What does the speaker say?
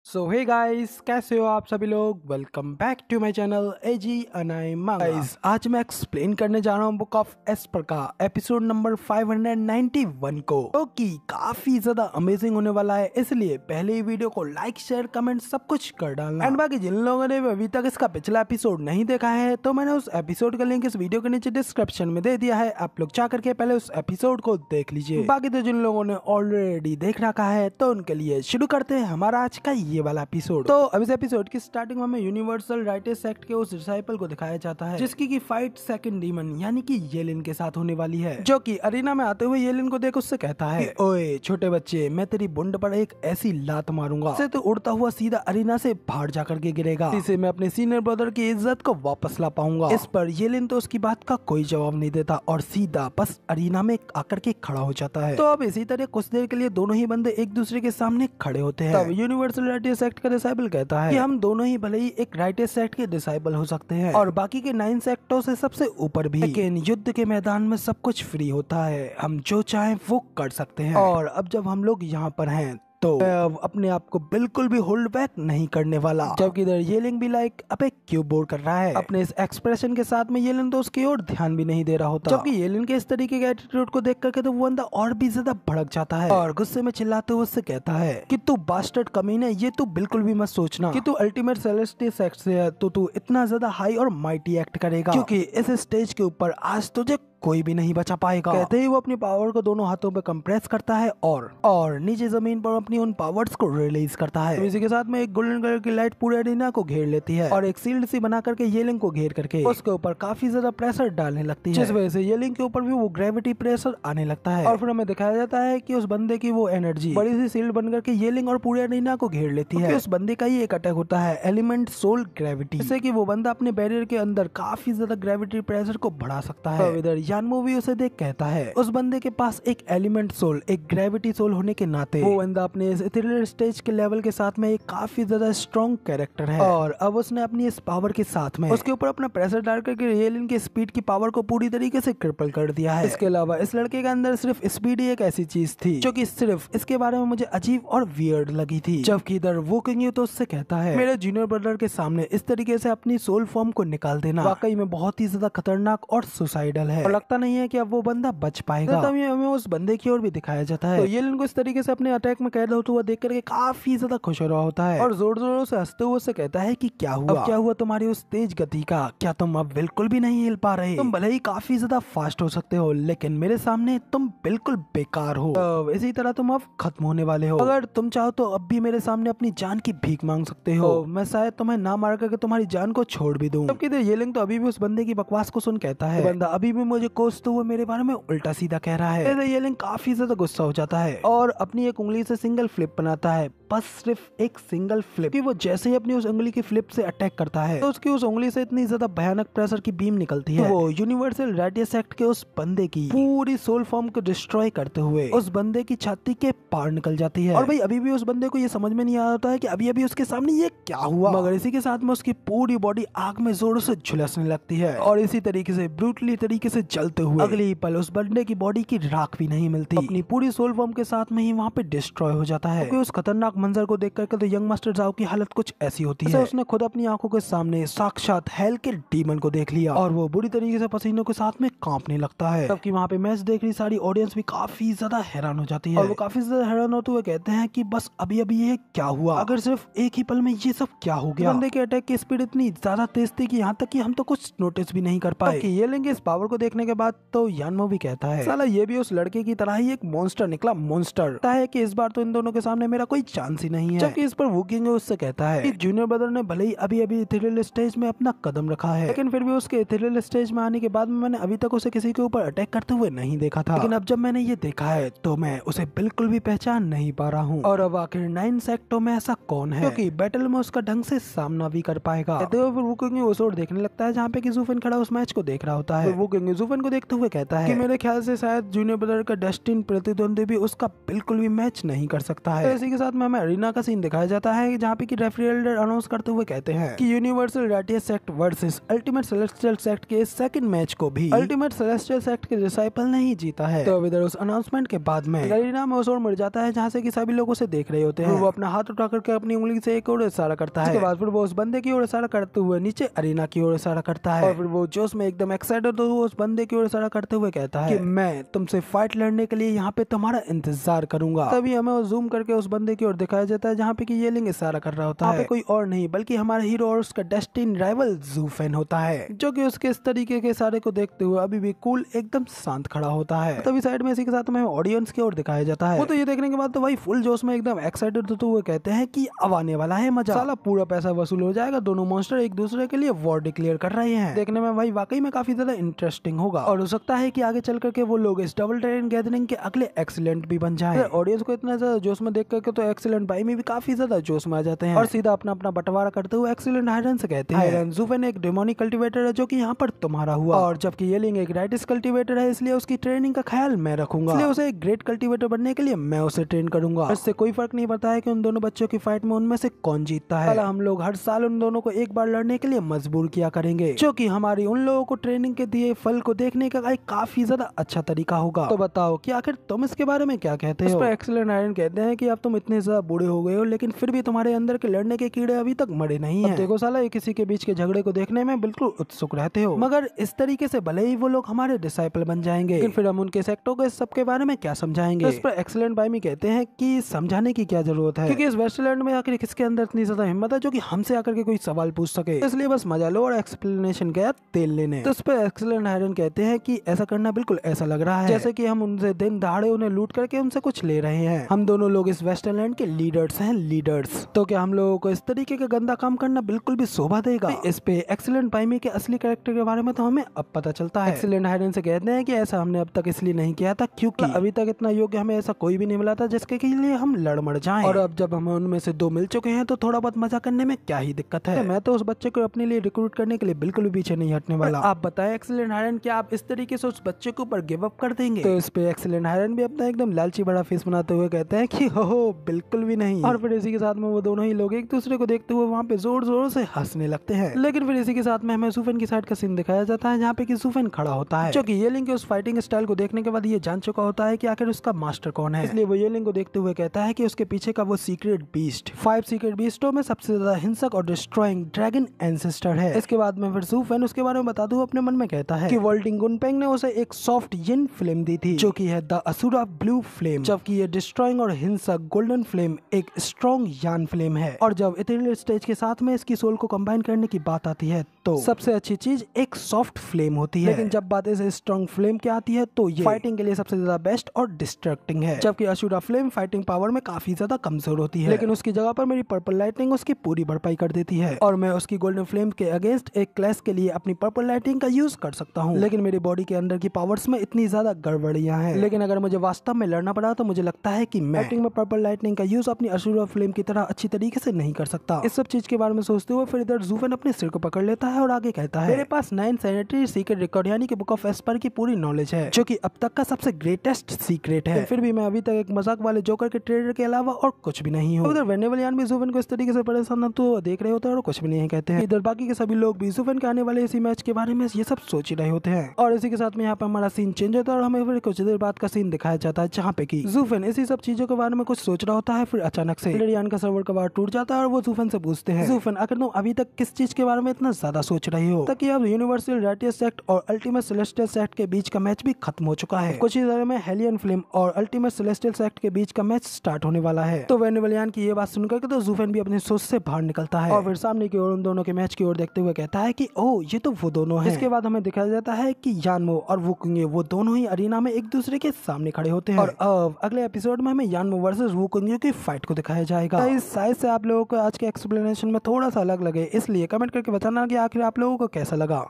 सो hey guys, कैसे हो आप सभी लोग। Welcome back to my channel AG अनाई मांगा। गाइस, आज मैं एक्सप्लेन करने जा रहा हूँ बुक ऑफ एस्पर का एपिसोड नंबर 591 को, जो कि काफी ज्यादा अमेजिंग होने वाला है। इसलिए पहले ही वीडियो को लाइक शेयर कमेंट सब कुछ कर डालना। एंड बाकी जिन लोगों ने अभी तक इसका पिछला एपिसोड नहीं देखा है तो मैंने उस एपिसोड का लिंक इस वीडियो के नीचे डिस्क्रिप्शन में दे दिया है, आप लोग जा करके पहले उस एपिसोड को देख लीजिए। बाकी तो जिन लोगों ने ऑलरेडी देख रखा है तो उनके लिए शुरू करते हैं हमारा आज का ये वाला एपिसोड। तो अब इस एपिसोड की स्टार्टिंग में हमें यूनिवर्सल राइटेस एक्ट के उस डिसाइपल को दिखाया जाता है जिसकी की फाइट सेकंड डीमन यानी कि येलिन के साथ होने वाली है, जो कि अरीना में आते हुए येलिन को देख उससे कहता है, ओए छोटे बच्चे, मैं तेरी बुंड पर एक ऐसी लात मारूंगा से तो उड़ता हुआ सीधा अरीना से बाहर जाकर के गिरेगा, इसे मैं अपने सीनियर ब्रदर की इज्जत को वापस ला पाऊंगा। इस पर येलिन तो उसकी बात का कोई जवाब नहीं देता और सीधा बस अरीना में आकर के खड़ा हो जाता है। तो अब इसी तरह कुछ देर के लिए दोनों ही बंदे एक दूसरे के सामने खड़े होते हैं। तब यूनिवर्सल राइटेस एक्ट का डिसाइबल कहता है कि हम दोनों ही भले ही एक राइटेस एक्ट के डिसाइबल हो सकते हैं और बाकी के 9 सेक्टों से सबसे ऊपर भी, लेकिन युद्ध के मैदान में सब कुछ फ्री होता है, हम जो चाहें वो कर सकते हैं। और अब जब हम लोग यहाँ पर हैं तो अपने आप को बिल्कुल भी होल्ड बैक नहीं करने वाला। जबकि इधर येलिन भी लाइक अबे क्यों बोर कर रहा है, अपने इस एक्सप्रेशन के साथ में येलिन तो उसकी ओर ध्यान भी नहीं दे रहा होता। जबकि येलिन के इस तरीके के एटीट्यूड को देख करके तो वो बंदा और भी ज्यादा भड़क जाता है और गुस्से में चिल्लाते हुए उससे कहता है कि तू बास्टर्ड कमीना, ये तू बिल्कुल भी मत सोचना कि तू अल्टीमेट सेलेस्टियल सेक्स से है तो तू इतना ज्यादा हाई और माइटी एक्ट करेगा, क्योंकि इस स्टेज के ऊपर आज तुझे कोई भी नहीं बचा पाएगा। कहते ही वो अपनी पावर को दोनों हाथों पे कंप्रेस करता है और नीचे जमीन पर अपनी उन पावर्स को रिलीज करता है। तो इसी के साथ में एक गोल्डन कलर की लाइट पूरे अरीना को घेर लेती है और एक सील्ड सी बना करके येलिन को घेर करके उसके ऊपर काफी ज्यादा प्रेशर डालने लगती है, जिस वजह से येलिन के ऊपर भी वो ग्रेविटी प्रेशर आने लगता है। और फिर हमें दिखाया जाता है कि उस बंदे की वो एनर्जी बड़ी सी सील्ड बन करके येलिन और पूरे अरीना को घेर लेती है। उस बंदे का ही एक अटैक होता है एलिमेंट सोल ग्रेविटी, जिससे कि वो बंदा अपने बैरियर के अंदर काफी ज्यादा ग्रेविटी प्रेशर को बढ़ा सकता है। तो इधर यानमो भी उसे देख कहता है उस बंदे के पास एक एलिमेंट सोल, एक ग्रेविटी सोल होने के नाते वो बंदा अपने इस इथेरियल स्टेज के लेवल के साथ में एक काफी ज्यादा स्ट्रॉन्ग कैरेक्टर है। और अब उसने अपनी इस पावर के साथ में उसके ऊपर अपना प्रेशर डाल करके येलिन की स्पीड की पावर को पूरी तरीके से क्रिपल कर दिया है। इसके अलावा इस लड़के के अंदर सिर्फ स्पीड ही एक ऐसी चीज थी जो कि सिर्फ इसके बारे में मुझे अजीब और वियर्ड लगी थी। जबकि इधर वो किंग तो उससे कहता है, मेरे जूनियर ब्रदर के सामने इस तरीके से अपनी सोल फॉर्म को निकाल देना वाकई में बहुत ही ज्यादा खतरनाक और सुसाइडल है और लगता नहीं है कि अब वो बंदा बच पाएगा। तब हमें उस बंदे की ओर भी दिखाया जाता है। तो येलिन को इस तरीके से अपने अटैक में कैद होता हुआ देख करके काफी ज्यादा खुश हो रहा होता है और जोर जोरों से हंसते हुए से कहता है कि क्या हुआ, अब क्या हुआ तुम्हारी उस तेज गति का, क्या तुम अब बिल्कुल भी नहीं हिल पा रहे? तुम भले ही काफी ज्यादा फास्ट हो सकते हो लेकिन मेरे सामने तुम बिल्कुल बेकार हो। तो इसी तरह तुम अब खत्म होने वाले हो। अगर तुम चाहो तो अब भी मेरे सामने अपनी जान की भीख मांग सकते हो, तो मैं शायद तुम्हें ना मार करके तुम्हारी जान को छोड़ भी दूं। जबकि येलिन तो अभी भी उस बंदे की बकवास को सुन कहता है, बंदा अभी भी मुझे कोसते हुए मेरे बारे में उल्टा सीधा कह रहा है। येलिन काफी ज्यादा गुस्सा हो जाता है और अपनी एक उंगली से सिंगल फ्लिप बनाता है, बस सिर्फ एक सिंगल फ्लिप कि वो जैसे ही अपनी उस उंगली की फ्लिप से अटैक करता है तो उसकी उस उंगली से इतनी ज्यादा भयानक प्रेशर की बीम निकलती है, तो वो यूनिवर्सल राइटेस एक्ट के उस बंदे की पूरी सोल फॉर्म को डिस्ट्रॉय करते हुए उस बंदे की छाती के पार निकल जाती है। और भाई अभी भी उस बंदे को ये समझ में नहीं आ रहा है कि अभी अभी उसके सामने ये क्या हुआ, मगर इसी के साथ में उसकी पूरी बॉडी आग में जोरों से झुलसने लगती है और इसी तरीके से ब्रूटली तरीके से जलते हुए अगली पल उस बंदे की बॉडी की राख भी नहीं मिलती, अपनी पूरी सोल फॉर्म के साथ में ही वहाँ पे डिस्ट्रॉय हो जाता है। क्योंकि उस खतरनाक मंजर को देख करके तो यंग मास्टर जाओ की हालत कुछ ऐसी होती है, उसने खुद अपनी आंखों के सामने साक्षात हेल के डीमन को देख लिया और वो बुरी तरीके से पसीनों के साथ में कांपने लगता है। जबकि वहाँ पे मैच देख रही सारी ऑडियंस भी काफी ज्यादा हैरान हो जाती है और वो काफी ज्यादा हैरान होते हुए कहते हैं कि बस अभी अभी ये क्या हुआ, अगर सिर्फ एक ही पल में ये सब क्या हो गया। बंदे के अटैक की स्पीड इतनी ज्यादा तेज थी कि यहाँ तक कि हम तो कुछ नोटिस भी नहीं कर पाए। ये लेंगे इस पावर को देखने के बाद तो यानमो भी कहता है, साला ये भी उस लड़के की तरह ही एक मॉन्स्टर निकला, मॉन्स्टर है कि इस बार तो इन दोनों के सामने मेरा कोई चांस ही नहीं है। जबकि इस पर वुकिंग उससे कहता है कि जूनियर ब्रदर ने भले ही अभी अभी इथेरियल स्टेज में अपना कदम रखा है लेकिन फिर भी उसके इथेरियल स्टेज में आने के बाद में मैंने अभी तक उसे किसी के ऊपर अटैक करते हुए नहीं देखा था, लेकिन अब जब मैंने ये देखा है तो मैं उसे बिल्कुल भी पहचान नहीं पा रहा हूँ। और अब आखिर 9 सेक्टों में ऐसा कौन है क्योंकि बैटल में उसका ढंग से सामना भी कर पाएगा। कहते हुए फिर वुकिंग उस ओर देखने लगता है जहाँ पे ज़ूफेन खड़ा उस मैच को देख रहा होता है। वुकिंग ज़ूफेन को देखते हुए कहता है कि मेरे ख्याल से शायद जूनियर ब्रदर का डेस्टिन प्रतिद्वंदी भी उसका बिल्कुल भी मैच नहीं कर सकता है। तो इसी के साथ में हमें अरीना का सीन दिखाया जाता है जहाँ पे कि रेफरी एल्डर अनाउंस करते हुए कहते हैं कि universal radius sect versus ultimate celestial sect के सेकंड मैच को भी अल्टीमेट सेलेस्टियल सेक्ट के डिसाइपल ने ही जीता है। तो इधर उस अनाउंसमेंट के बाद में अरीना में उस ओर मुड़ जाता है जहाँ से कि सभी लोग उसे देख रहे होते हैं। वो अपना हाथ उठा करके अपनी उंगली से एक ओर इशारा करता है। उसके बाद फिर वो उस बंदे की ओर इशारा करते हुए नीचे अरीना की ओर इशारा करता है और फिर वो जोश में एकदम एक्साइटेड तो उस बंदे की ओर इशारा करते हुए कहता है कि मैं तुमसे फाइट लड़ने के लिए यहाँ पे तुम्हारा इंतजार करूंगा। तभी हमें वो जूम करके उस बंदे की ओर दिखाया जाता है जहाँ पे कि येलिंग इशारा कर रहा होता है। कोई और नहीं बल्कि हमारा हीरो और उसका डेस्टिन राइवल ज़ू फेन होता है, जो कि उसके इस तरीके के इशारे को देखते हुए अभी भी कूल एकदम शांत खड़ा होता है। तभी साइड में इसी के साथ हमें ऑडियंस की ओर दिखाया जाता है। वो तो ये देखने के बाद तो भाई फुल जोश में एकदम एक्साइटेड होते हुए कहते हैं कि अब आने वाला है मजा, साला पूरा पैसा वसूल हो जाएगा, दोनों मॉन्स्टर एक दूसरे के लिए वॉर डिक्लेयर कर रहे हैं। देखने में भाई वाकई में काफी ज्यादा इंटरेस्टिंग होगा और हो सकता है कि आगे चल करके वो लोग इस डबल ड्रैगन गैदरिंग के अगले एक्सीलेंट भी बन जाएं। ऑडियंस को इतना ज्यादा जोश में देख करके तो एक्सीलेंट भाई में भी काफी ज्यादा जोश में आ जाते हैं और सीधा अपना अपना बंटवारा करते हुए एक्सीलेंट हायरन से कहते हैं हायरन ज़ू फेन एक डेमोनिक कल्टीवेटर है जो कि यहाँ पर तुम्हारा हुआ, और जबकि येलिंग एक राइटिस कल्टीवेटर है इसलिए उसकी ट्रेनिंग का ख्याल मैं रखूंगा, इसलिए उसे एक ग्रेट कल्टीवेटर बनने के लिए मैं उसे ट्रेन करूंगा। इससे कोई फर्क नहीं पड़ता है कि उन दोनों बच्चों की फाइट में उनमें से कौन जीतता है। हम लोग हर साल उन दोनों को एक बार लड़ने के लिए मजबूर किया करेंगे, जो कि हमारी उन लोगों को ट्रेनिंग के दिए फल को देखने का एक काफी ज्यादा अच्छा तरीका होगा। तो बताओ कि आखिर तुम इसके बारे में क्या कहते हो? इस पर एक्सीलेंट आयरन कहते हैं कि अब तुम इतने ज्यादा बूढ़े हो गए हो लेकिन फिर भी तुम्हारे अंदर के लड़ने के कीड़े अभी तक मरे नहीं हैं। देखो साला ये किसी के बीच के झगड़े को देखने में बिल्कुल उत्सुक रहते हो, मगर इस तरीके से भले ही वो लोग हमारे डिसाइपल बन जाएंगे लेकिन फिर हम उनके सेक्टों को इस सब के बारे में क्या समझाएंगे? इस पर एक्सीलेंट बाई मी कहते हैं कि समझाने की क्या जरूरत है, क्योंकि इस वेस्टलैंड में आखिर किसके अंदर इतनी ज्यादा हिम्मत है जो कि हमसे आकर के कोई सवाल पूछ सके, इसलिए बस मजा लो और एक्सप्लेनेशन गया तेल लेने। तो इस पर एक्सीलेंट आयरन कहते हैं कि ऐसा करना बिल्कुल ऐसा लग रहा है जैसे कि हम उनसे दिन दहाड़े उन्हें लूट करके उनसे कुछ ले रहे हैं। हम दोनों लोग इस वेस्टलैंड के लीडर्स हैं, लीडर्स। तो क्या हम लोगों को इस तरीके का गंदा काम करना बिल्कुल भी शोभा देगा? इस पे एक्सीलेंट बाई के असली कैरेक्टर के बारे में तो हमें अब पता चलता है। एक्सीलेंट हायरन से कहते हैं कि ऐसा हमने अब तक इसलिए नहीं किया था क्योंकि अभी तक इतना योग्य हमें ऐसा कोई भी नहीं मिला था जिसके लिए हम लड़ मर जाएं, और अब जब हमें उनमें से दो मिल चुके हैं तो थोड़ा बहुत मजा करने में क्या ही दिक्कत है। मैं तो उस बच्चे को अपने लिए रिक्रूट करने के लिए बिल्कुल भी पीछे नहीं हटने वाला। आप बताएं एक्सीलेंट हायरन, क्या आप इस तरीके से उस बच्चे के ऊपर गिव अप कर देंगे? तो इस पे एक्सीलेंट हायरन भी अपना एकदम लालची बड़ा फेस बनाते हुए कहते हैं कि हो बिल्कुल भी नहीं, और फिर इसी के साथ में वो दोनों ही लोग एक दूसरे को देखते हुए वहाँ पे जोर जोर से हंसने लगते हैं। लेकिन फिर इसी के साथ में हमें ज़ू फेन की साइड का सीन दिखाया जाता है जहाँ पे कि ज़ू फेन खड़ा होता है, जो कि येलिंग के उस फाइटिंग स्टाइल को देखने के बाद ये जान चुका होता है कि आखिर उसका मास्टर कौन है, इसलिए वो येलिंग को देखते हुए कहता है कि उसके पीछे का वो सीक्रेट बीस्ट 5 सीक्रेट बीस्टों में सबसे ज्यादा हिंसक और डिस्ट्रॉइंग ड्रैगन एंसेस्टर है। इसके बाद में फिर ज़ू फेन उसके बारे में बता दूं अपने मन में कहता है कि वर्ल्डिंग गुनपेंग ने उसे एक सॉफ्ट यिन फ्लेम दी थी जो कि है द असुरा ब्लू फ्लेम, जबकि ये डिस्ट्रॉइंग और हिंसक गोल्डन फ्लेम एक स्ट्रॉन्ग यान फ्लेम है। और जब इथेरियल स्टेज के साथ में इसकी सोल को कंबाइन करने की बात आती है तो सबसे अच्छी चीज एक सॉफ्ट फ्लेम होती है, लेकिन जब बात इस स्ट्रॉन्ग फ्लेम की आती है तो ये फाइटिंग के लिए सबसे ज्यादा बेस्ट और डिस्ट्रैक्टिंग है, जबकि असुरा फ्लेम फाइटिंग पावर में काफी ज्यादा कमजोर होती है। लेकिन उसकी जगह पर मेरी पर्पल लाइटनिंग उसकी पूरी भरपाई कर देती है और मैं उसकी गोल्डन फ्लेम के अगेंस्ट एक क्लैश के लिए अपनी पर्पल लाइटनिंग का यूज कर सकता हूँ। लेकिन मेरी बॉडी के अंदर की पावर्स में इतनी ज्यादा गड़बड़ियां हैं, लेकिन अगर मुझे वास्तव में लड़ना पड़ा तो मुझे लगता है कि मैं फाइटिंग में पर्पल लाइटनिंग का यूज अपनी असुरा फ्लेम की तरह अच्छी तरीके से नहीं कर सकता। इस सब चीज के बारे में सोचते हुए फिर इधर ज़ू फेन अपने सिर को पकड़ लेता है और आगे कहता है मेरे पास 9 सैनिटरी सीक्रेट रिकॉर्ड यानी कि बुक ऑफ एस्पर की पूरी नॉलेज है, जो कि अब तक का सबसे ग्रेटेस्ट सीक्रेट है। फिर भी मैं अभी तक एक मजाक वाले जोकर के ट्रेडर के अलावा और कुछ भी नहीं हूँ। उधर वेनेवलियान भी ज़ू फेन को इस तरीके से परेशान तो देख रहे होते हैं और कुछ भी नहीं कहते हैं। इधर बाकी के सभी लोग भी ज़ू फेन के आने वाले इसी मैच के बारे में ये सब सोच ही रहे होते हैं, और इसी के साथ में यहाँ पे हमारा सीन चेंज होता है और हमें फिर कुछ देर बाद का सीन दिखाया जाता है जहाँ पे कि ज़ू फेन इसी सब चीजों के बारे में कुछ सोच रहा होता है। फिर अचानक से वेनेवलियान का सर्वर कवर टूट जाता है और वो ज़ू फेन से पूछते हैं ज़ू फेन आखिर तुम अभी तक किस चीज के बारे में इतना ज्यादा सोच रहे हो? ताकि अब यूनिवर्सल रेडियस सेक्ट और अल्टीमेट सेलेस्टियल सेक्ट के बीच का मैच भी खत्म हो चुका है। कुछ ही देर में हेलियन फ्लेम और अल्टीमेट सेलेस्टियल सेक्ट के बीच का मैच स्टार्ट होने वाला है। तो वेनेवलियान की ये बात सुनकर के तो ज़ू फेन भी अपनी सोच से बाहर निकलता है और फिर सामने की ओर उन दोनों के मैच की ओर देखते हुए कहता है कि ओह ये तो वो दोनों हैं। इसके बाद हमें दिखाया जाता है कि यानमो और वुकुंगे वो दोनों ही अरीना में एक दूसरे के सामने खड़े होते हैं, और अब अगले एपिसोड में हमें यानमो वर्सेस वुकुंगे की फाइट को दिखाया जाएगा। इस साइज से आप लोगों को आज के एक्सप्लेनेशन में थोड़ा सा अलग लगे, इसलिए कमेंट करके बताना कि आखिर आप लोगों को कैसा लगा।